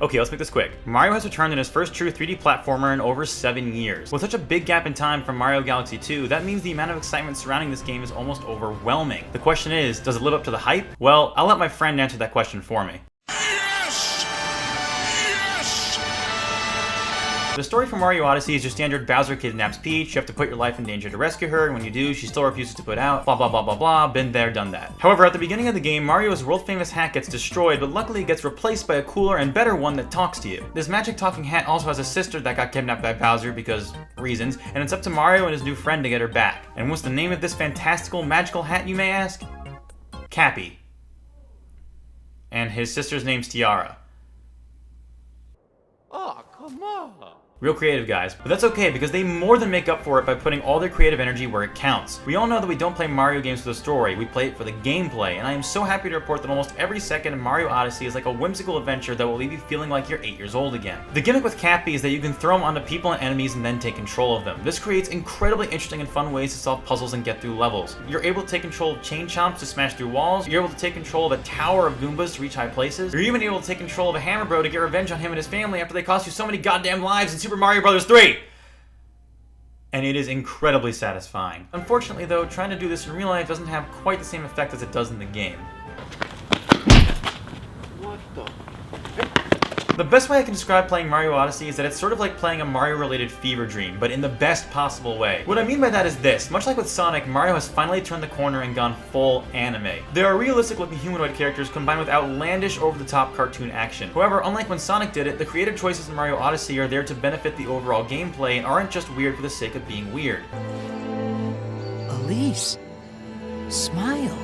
Okay, let's make this quick. Mario has returned in his first true 3D platformer in over 7 years. With such a big gap in time from Mario Galaxy 2, that means the amount of excitement surrounding this game is almost overwhelming. The question is, does it live up to the hype? Well, I'll let my friend answer that question for me. The story for Mario Odyssey is your standard Bowser kidnaps Peach, you have to put your life in danger to rescue her, and when you do, she still refuses to put out, blah blah blah blah blah, been there, done that. However, at the beginning of the game, Mario's world-famous hat gets destroyed, but luckily it gets replaced by a cooler and better one that talks to you. This magic talking hat also has a sister that got kidnapped by Bowser because reasons, and it's up to Mario and his new friend to get her back. And what's the name of this fantastical magical hat, you may ask? Cappy. And his sister's name's Tiara. Oh, come on. Real creative, guys. But that's okay, because they more than make up for it by putting all their creative energy where it counts. We all know that we don't play Mario games for the story, we play it for the gameplay, and I am so happy to report that almost every second in Mario Odyssey is like a whimsical adventure that will leave you feeling like you're 8 years old again. The gimmick with Cappy is that you can throw them onto people and enemies and then take control of them. This creates incredibly interesting and fun ways to solve puzzles and get through levels. You're able to take control of chain chomps to smash through walls, you're able to take control of a tower of Goombas to reach high places, you're even able to take control of a Hammer Bro to get revenge on him and his family after they cost you so many goddamn lives in Super Mario Bros. 3! And it is incredibly satisfying. Unfortunately though, trying to do this in real life doesn't have quite the same effect as it does in the game. What the? The best way I can describe playing Mario Odyssey is that it's sort of like playing a Mario-related fever dream, but in the best possible way. What I mean by that is this: much like with Sonic, Mario has finally turned the corner and gone full anime. There are realistic-looking humanoid characters combined with outlandish, over-the-top cartoon action. However, unlike when Sonic did it, the creative choices in Mario Odyssey are there to benefit the overall gameplay and aren't just weird for the sake of being weird. Elise, smile.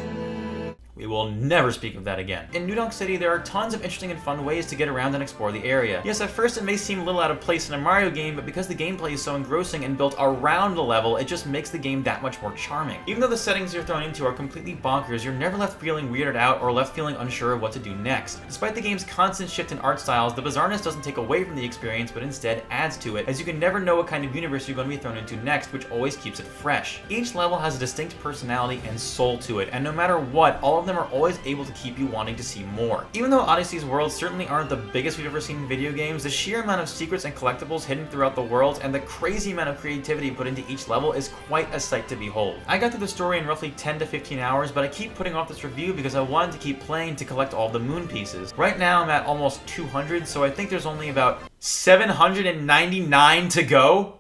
We will never speak of that again. In New Donk City, there are tons of interesting and fun ways to get around and explore the area. Yes, at first it may seem a little out of place in a Mario game, but because the gameplay is so engrossing and built around the level, it just makes the game that much more charming. Even though the settings you're thrown into are completely bonkers, you're never left feeling weirded out or left feeling unsure of what to do next. Despite the game's constant shift in art styles, the bizarreness doesn't take away from the experience, but instead adds to it, as you can never know what kind of universe you're going to be thrown into next, which always keeps it fresh. Each level has a distinct personality and soul to it, and no matter what, all of them are always able to keep you wanting to see more. Even though Odyssey's worlds certainly aren't the biggest we've ever seen in video games, the sheer amount of secrets and collectibles hidden throughout the world and the crazy amount of creativity put into each level is quite a sight to behold. I got through the story in roughly 10 to 15 hours, but I keep putting off this review because I wanted to keep playing to collect all the moon pieces. Right now I'm at almost 200, so I think there's only about 799 to go.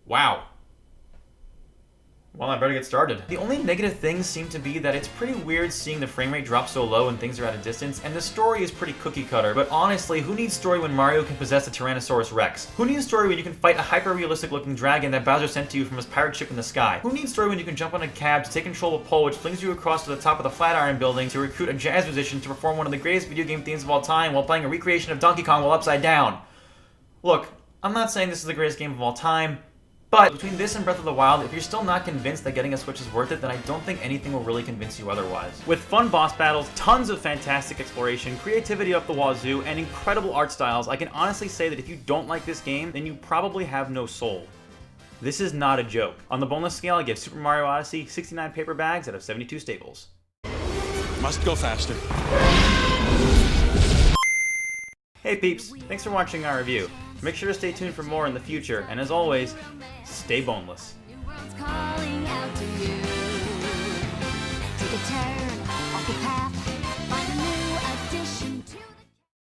Wow. Well, I better get started. The only negative things seem to be that it's pretty weird seeing the frame rate drop so low when things are at a distance, and the story is pretty cookie cutter, but honestly, who needs story when Mario can possess a Tyrannosaurus Rex? Who needs story when you can fight a hyper-realistic looking dragon that Bowser sent to you from his pirate ship in the sky? Who needs story when you can jump on a cab to take control of a pole which flings you across to the top of the Flatiron Building to recruit a jazz musician to perform one of the greatest video game themes of all time while playing a recreation of Donkey Kong while upside down? Look, I'm not saying this is the greatest game of all time, but between this and Breath of the Wild, if you're still not convinced that getting a Switch is worth it, then I don't think anything will really convince you otherwise. With fun boss battles, tons of fantastic exploration, creativity up the wazoo, and incredible art styles, I can honestly say that if you don't like this game, then you probably have no soul. This is not a joke. On the boneless scale, I give Super Mario Odyssey 69 paper bags out of 72 staples. Must go faster. Hey peeps, thanks for watching our review. Make sure to stay tuned for more in the future, and as always, stay boneless.